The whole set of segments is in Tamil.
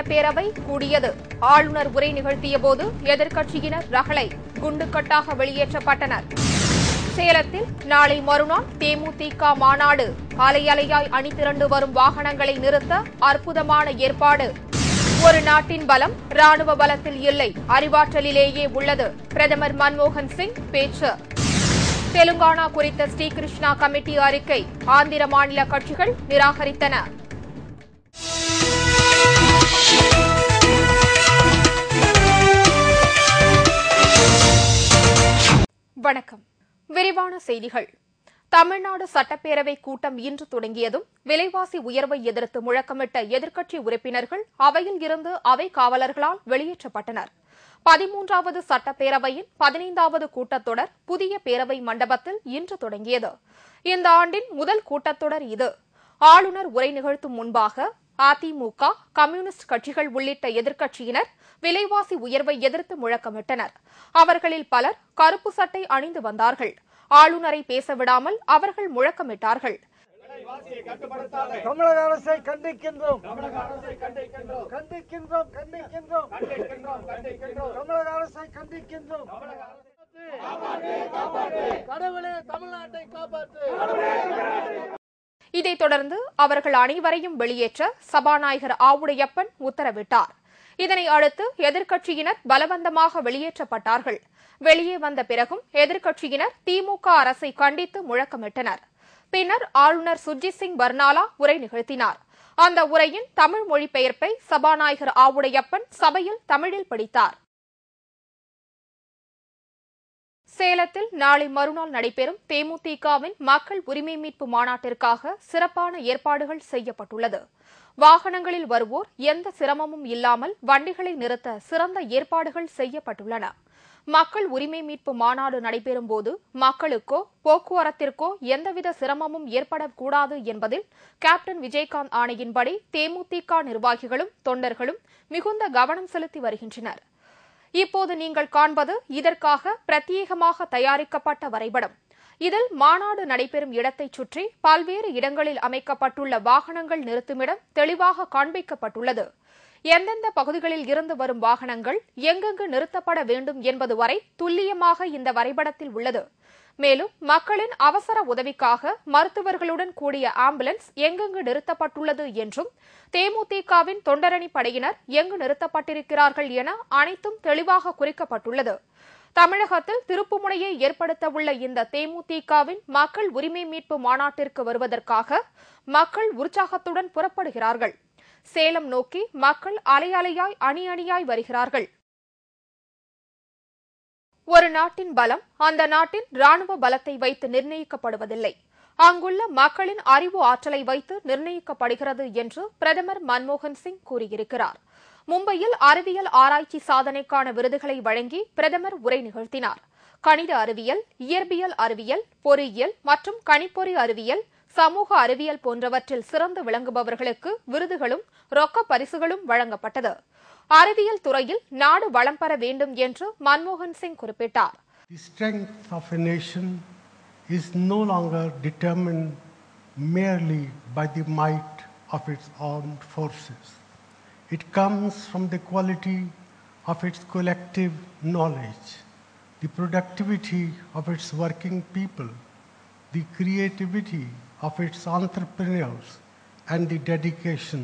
சட்டப்பேரவை கூடியது. ஆளுநர் உரை நிகழ்த்தியபோது எதிர்க்கட்சியினர் ரகளை குண்டுக்கட்டாக வெளியேற்றப்பட்டனர். சேலத்தில் நாளை மறுநாள் தேமுதிக மாநாடு. அலை அலையாய் அணிதிரண்டு வரும் வாகனங்களை நிறுத்த அற்புதமான ஏற்பாடு. ஒரு நாட்டின் பலம் ராணுவ பலத்தில் இல்லை, அறிவாற்றலிலேயே உள்ளது. பிரதமர் மன்மோகன் சிங் பேச்சு. தெலுங்கானா குறித்த ஸ்ரீகிருஷ்ணா கமிட்டி அறிக்கை ஆந்திர மாநில கட்சிகள் நிராகரித்தன. வணக்கம். விரிவான செய்திகள். தமிழ்நாடு சட்டப்பேரவை கூட்டம் இன்று தொடங்கியதும் விலைவாசி உயர்வை எதிர்த்து முழக்கமிட்ட எதிர்க்கட்சி உறுப்பினர்கள் அவையில் இருந்து அவை காவலர்களால் வெளியேற்றப்பட்டனர். 13வது சட்டப்பேரவையின் 15வது கூட்டத்தொடர் புதிய பேரவை மண்டபத்தில் இன்று தொடங்கியது. இந்த ஆண்டின் முதல் கூட்டத்தொடர் இது. ஆளுநர் உரை நிகழ்த்தும் முன்பாக அதிமுக, கம்யூனிஸ்ட் கட்சிகள் உள்ளிட்ட எதிர்க்கட்சியினர் விலைவாசி உயர்வை எதிர்த்து முழக்கமிட்டனர். அவர்களில் பலர் கருப்பு சட்டை அணிந்து வந்தார்கள். ஆளுநரை பேசவிடாமல் அவர்கள் முழக்கமிட்டார்கள். தமிழக அரசை கண்டிக்கின்றோம், தமிழக அரசை கண்டிக்கின்றோம். கடவுளே தமிழ்நாட்டை காப்பாற்று. இதைத் தொடர்ந்து அவர்கள் அனைவரையும் வெளியேற்ற சபாநாயகர் ஆவுடையப்பன் உத்தரவிட்டார். இதனை அடுத்து எதிர்க்கட்சியினர் பலவந்தமாக வெளியேற்றப்பட்டார்கள். வெளியே வந்த பிறகும் எதிர்க்கட்சியினர் திமுக அரசை கண்டித்து முழக்கமிட்டனர். பின்னர் ஆளுநர் சுர்ஜித் சிங் பர்னாலா உரை நிகழ்த்தினார். அந்த உரையின் தமிழ் மொழிபெயர்ப்பை சபாநாயகர் ஆவுடையப்பன் சபையில் தமிழில் படித்தார். சேலத்தில் நாளை மறுநாள் நடைபெறும் தேமுதிகவின் மக்கள் உரிமை மீட்பு மாநாட்டிற்காக சிறப்பான ஏற்பாடுகள் செய்யப்பட்டுள்ளது. வாகனங்களில் வருவோர் எந்த சிரமமும் இல்லாமல் வண்டிகளை நிறுத்த சிறந்த ஏற்பாடுகள் செய்யப்பட்டுள்ளன. மக்கள் உரிமை மீட்பு மாநாடு நடைபெறும்போது மக்களுக்கோ போக்குவரத்திற்கோ எந்தவித சிரமமும் ஏற்படக்கூடாது என்பதில் கேப்டன் விஜயகாந்த் ஆணையின்படி தேமுதிக நிர்வாகிகளும் தொண்டர்களும் மிகுந்த கவனம் செலுத்தி வருகின்றனர். இப்போது நீங்கள் காண்பது இதற்காக பிரத்யேகமாக தயாரிக்கப்பட்ட வரைபடம். இதில் மாநாடு நடைபெறும் இடத்தைச் சுற்றி பல்வேறு இடங்களில் அமைக்கப்பட்டுள்ள வாகனங்கள் நிறுத்துமிடம் தெளிவாக காண்பிக்கப்பட்டுள்ளது. எந்தெந்த பகுதிகளில் இருந்து வரும் வாகனங்கள் எங்கெங்கு நிறுத்தப்பட வேண்டும் என்பது வரை துல்லியமாக இந்த வரைபடத்தில் உள்ளது. மேலும் மக்களின் அவசர உதவிக்காக மருத்துவர்களுடன் கூடிய ஆம்புலன்ஸ் எங்கெங்கு நிறுத்தப்பட்டுள்ளது என்றும் தேமுதிகவின் தொண்டரணி படையினர் எங்கு நிறுத்தப்பட்டிருக்கிறார்கள் என அனைத்தும் தெளிவாக குறிக்கப்பட்டுள்ளது. தமிழகத்தில் திருப்புமுனையை ஏற்படுத்தவுள்ள இந்த தேமுதிகவின் மக்கள் உரிமை மீட்பு மாநாட்டிற்கு வருவதற்காக மக்கள் உற்சாகத்துடன் புறப்படுகிறார்கள். சேலம் நோக்கி மக்கள் அலை அலையாய் அணி அணியாய் வருகிறார்கள். ஒரு நாட்டின் பலம் அந்த நாட்டின் ராணுவ பலத்தை வைத்து நிர்ணயிக்கப்படுவதில்லை, அங்குள்ள மக்களின் அறிவு ஆற்றலை வைத்து நிர்ணயிக்கப்படுகிறது என்று பிரதமர் மன்மோகன் சிங் கூறியிருக்கிறார். மும்பையில் அறிவியல் ஆராய்ச்சி சாதனைக்கான விருதுகளை வழங்கி பிரதமர் உரை நிகழ்த்தினார். கணித அறிவியல், இயற்பியல் அறிவியல், பொறியியல் மற்றும் கணிப்பொறி அறிவியல், சமூக அறிவியல் போன்றவற்றில் சிறந்து விளங்குபவர்களுக்கு விருதுகளும் ரொக்க பரிசுகளும் வழங்கப்பட்டது. அறிவியல் துறையில் நாடு வளம் பெற வேண்டும் என்று மன்மோகன் சிங் குறிப்பிட்டார். The strength of a nation is no longer determined merely by the might of its armed forces. It comes from the quality of its collective knowledge, the productivity of its working people, the creativity of its entrepreneurs, and the dedication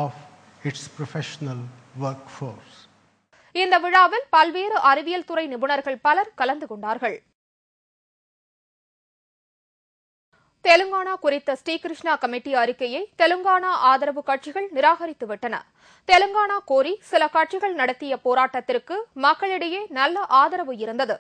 of its professional workforce. இந்த விழாவில் பல்வேறு அறிவியல் துறை நிபுணர்கள் பலர் கலந்து கொண்டார்கள். தெலுங்கானா குறித்த ஸ்ரீகிருஷ்ணா கமிட்டி அறிக்கையை தெலுங்கானா ஆதரவு கட்சிகள் நிராகரித்துவிட்டன. தெலுங்கானா கோரி சில கட்சிகள் நடத்திய போராட்டத்திற்கு மக்களிடையே நல்ல ஆதரவு இருந்தது.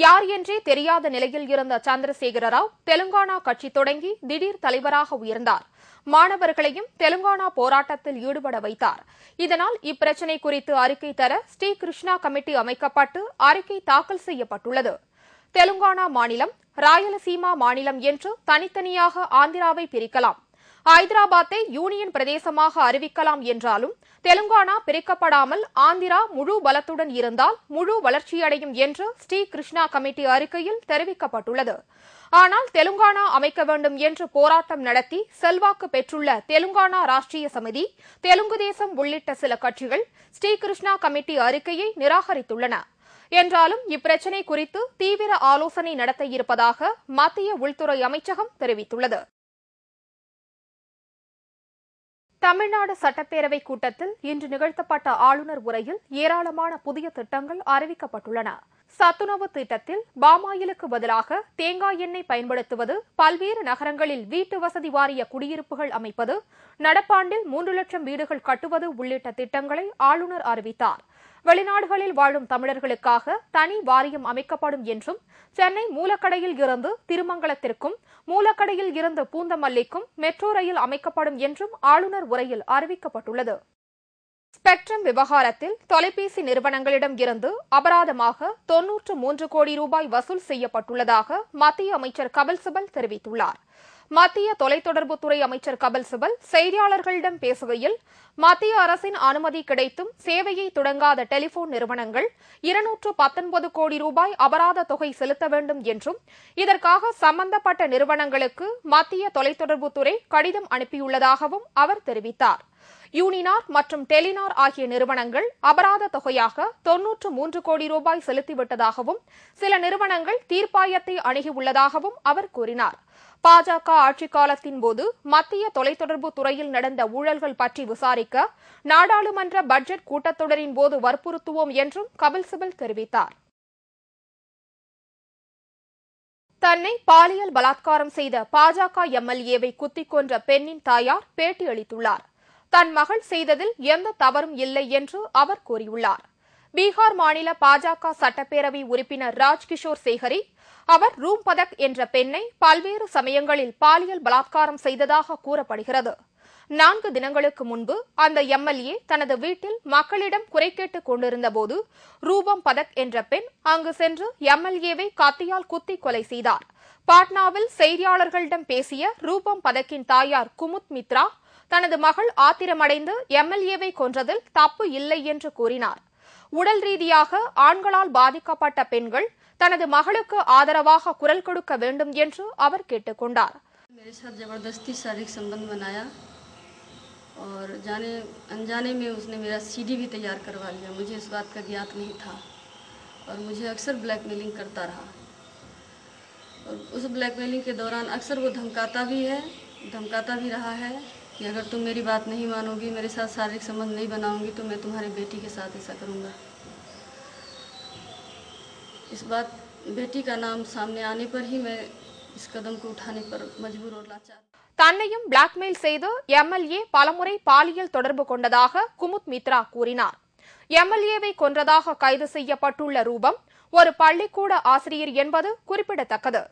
யார் என்றே தெரியாத நிலையில் இருந்த சந்திரசேகர ராவ் தெலுங்கானா கட்சி தொடங்கி திடீர் தலைவராக உயர்ந்தார். மாணவர்களையும் தெலுங்கானா போராட்டத்தில் ஈடுபட வைத்தார். இதனால் இப்பிரச்சினை குறித்து அறிக்கை தர ஸ்ரீகிருஷ்ணா கமிட்டி அமைக்கப்பட்டு அறிக்கை தாக்கல் செய்யப்பட்டுள்ளது. தெலுங்கானா மாநிலம், ராயலசீமா மாநிலம் என்று தனித்தனியாக ஆந்திராவை பிரிக்கலாம். ஐதராபாத்தை யூனியன் பிரதேசமாக அறிவிக்கலாம் என்றாலும் தெலுங்கானா பிரிக்கப்படாமல் ஆந்திரா முழு பலத்துடன் இருந்தால் முழு வளர்ச்சியடையும் என்று ஸ்ரீ கிருஷ்ணா கமிட்டி அறிக்கையில் தெரிவிக்கப்பட்டுள்ளது. ஆனால் தெலுங்கானா அமைக்க வேண்டும் என்று போராட்டம் நடத்தி செல்வாக்கு பெற்றுள்ள தெலுங்கானா ராஷ்டிரிய சமிதி, தெலுங்கு தேசம் உள்ளிட்ட சில கட்சிகள் ஸ்ரீ கிருஷ்ணா கமிட்டி அறிக்கையை நிராகரித்துள்ளன. என்றாலும் இப்பிரச்சினை குறித்து தீவிர ஆலோசனை நடத்த இருப்பதாக மத்திய உள்துறை அமைச்சகம் தெரிவித்துள்ளது. தமிழ்நாடு சட்டப்பேரவை கூட்டத்தில் இன்று நிகழ்த்தப்பட்ட ஆளுநர் உரையில் ஏராளமான புதிய திட்டங்கள் அறிவிக்கப்பட்டுள்ளன. சத்துணவு திட்டத்தில் பாமாயிலுக்கு பதிலாக தேங்காய் எண்ணெய் பயன்படுத்துவது, பல்வேறு நகரங்களில் வீட்டு வசதி வாரிய குடியிருப்புகள் அமைப்பது, நடப்பாண்டில் 3 லட்சம் வீடுகள் கட்டுவது உள்ளிட்ட திட்டங்களை ஆளுநர் அறிவித்தார். வெளிநாடுகளில் வாழும் தமிழர்களுக்காக தனி வாரியம் அமைக்கப்படும் என்றும், சென்னை மூலக்கடையில் இருந்து திருமங்கலத்திற்கும், மூலக்கடையில் இருந்து பூந்தமல்லிக்கும் மெட்ரோ ரயில் அமைக்கப்படும் என்றும் ஆளுநர் உரையில் அறிவிக்கப்பட்டுள்ளது. ஸ்பெக்ட்ரம் விவகாரத்தில் தொலைபேசி நிறுவனங்களிடம் இருந்து அபராதமாக 93 கோடி ரூபாய் வசூல் செய்யப்பட்டுள்ளதாக மத்திய அமைச்சர் கபில் சிபல் தெரிவித்துள்ளார். மத்திய தொலைத்தொடர்புத்துறை அமைச்சர் கபில் சிபல் செய்தியாளர்களிடம் பேசுகையில், மத்திய அரசின் அனுமதி கிடைத்தும் சேவையை தொடங்காத டெலிபோன் நிறுவனங்கள் 219 கோடி ரூபாய் அபராத தொகை செலுத்த வேண்டும் என்றும், இதற்காக சம்பந்தப்பட்ட நிறுவனங்களுக்கு மத்திய தொலைத்தொடர்புத்துறை கடிதம் அனுப்பியுள்ளதாகவும் அவர் தெரிவித்தார். யூனினார் மற்றும் டெலினார் ஆகிய நிறுவனங்கள் அபராத தொகையாக 93 கோடி ரூபாய் செலுத்திவிட்டதாகவும், சில நிறுவனங்கள் தீர்ப்பாயத்தை அணுகியுள்ளதாகவும் அவர் கூறினார். பாஜக ஆட்சிக் காலத்தின் போது மத்திய தொலைத்தொடர்பு துறையில் நடந்த ஊழல்கள் பற்றி விசாரிக்க நாடாளுமன்ற பட்ஜெட் கூட்டத்தொடரின் போது வற்புறுத்துவோம் என்றும் கபில் சிபல் தெரிவித்தார். தன்னை பாலியல் பலாத்காரம் செய்த பாஜக எம்எல்ஏவை குத்திக் கொன்ற பெண்ணின் தாயார் பேட்டியளித்துள்ளார். தன் மகள் செய்ததில் எந்த தவறும் இல்லை என்று அவர் கூறியுள்ளார். பீகார் மாநில பாஜக சட்டப்பேரவை உறுப்பினர் ராஜ்கிஷோர் சேகரி, அவர் ரூம் பதக் என்ற பெண்ணை பல்வேறு சமயங்களில் பாலியல் பலாத்காரம் செய்ததாக கூறப்படுகிறது. 4 தினங்களுக்கு முன்பு அந்த எம்எல்ஏ தனது வீட்டில் மக்களிடம் குறை கேட்டுக் கொண்டிருந்தபோது ரூபம் பதக் என்ற பெண் அங்கு சென்று எம்எல்ஏவை கத்தியால் குத்தி கொலை செய்தார். பாட்னாவில் செய்தியாளர்களிடம் பேசிய ரூபம் பதக்கின் தாயார் குமுத் மித்ரா, தனது மகள் ஆத்திரமடைந்து எம்எல்ஏவை கொன்றதில் தப்பு இல்லை என்று கூறினார். உடல் ரீதியாக ஆண்களால் பாதிக்கப்பட்ட பெண்கள் தனது மகளுக்கு ஆதரவாக குரல் கொடுக்க வேண்டும் என்று அவர் கேட்டுக் கொண்டார். मेरे साथ जबरदस्ती शारीरिक संबंध बनाया और जाने अनजाने में उसने मेरा सीडी भी तैयार करवा लिया। मुझे इस बात का ज्ञात नहीं था और मुझे अक्सर ब्लैकमेलिंग करता रहा और उस ब्लैकमेलिंग के दौरान अक्सर वो धमकाता भी रहा है कि अगर तुम मेरी बात नहीं मानोगी, मेरे साथ शारीरिक संबंध नहीं बनाओगी तो मैं तुम्हारी बेटी के साथ ऐसा करूँगा। इस बात बेटी का नाम सामने आने पर ही मैं इस कदम को उठाने पर मजबूर और लाचार। தன்னையும் பிளாக்மெயில் செய்து எம்எல்ஏ பலமுறை பாலியல் தொடர்பு கொண்டதாக குமுத் மித்ரா கூறினார். எம்எல்ஏவை கொன்றதாக கைது செய்யப்பட்டுள்ள ரூபம் ஒரு பள்ளிக்கூட ஆசிரியர் என்பது குறிப்பிடத்தக்கது.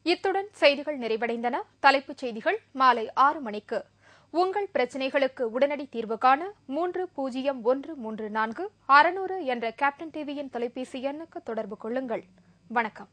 இத்துடன் செய்திகள் நிறைவடைந்தன. தலைப்புச் செய்திகள் மாலை 6 மணிக்கு. உங்கள் பிரச்சினைகளுக்கு உடனடி தீர்வு காண 300134 600 என்ற கேப்டன் டிவியின் தொலைபேசி எண்ணுக்கு தொடர்பு கொள்ளுங்கள். வணக்கம்.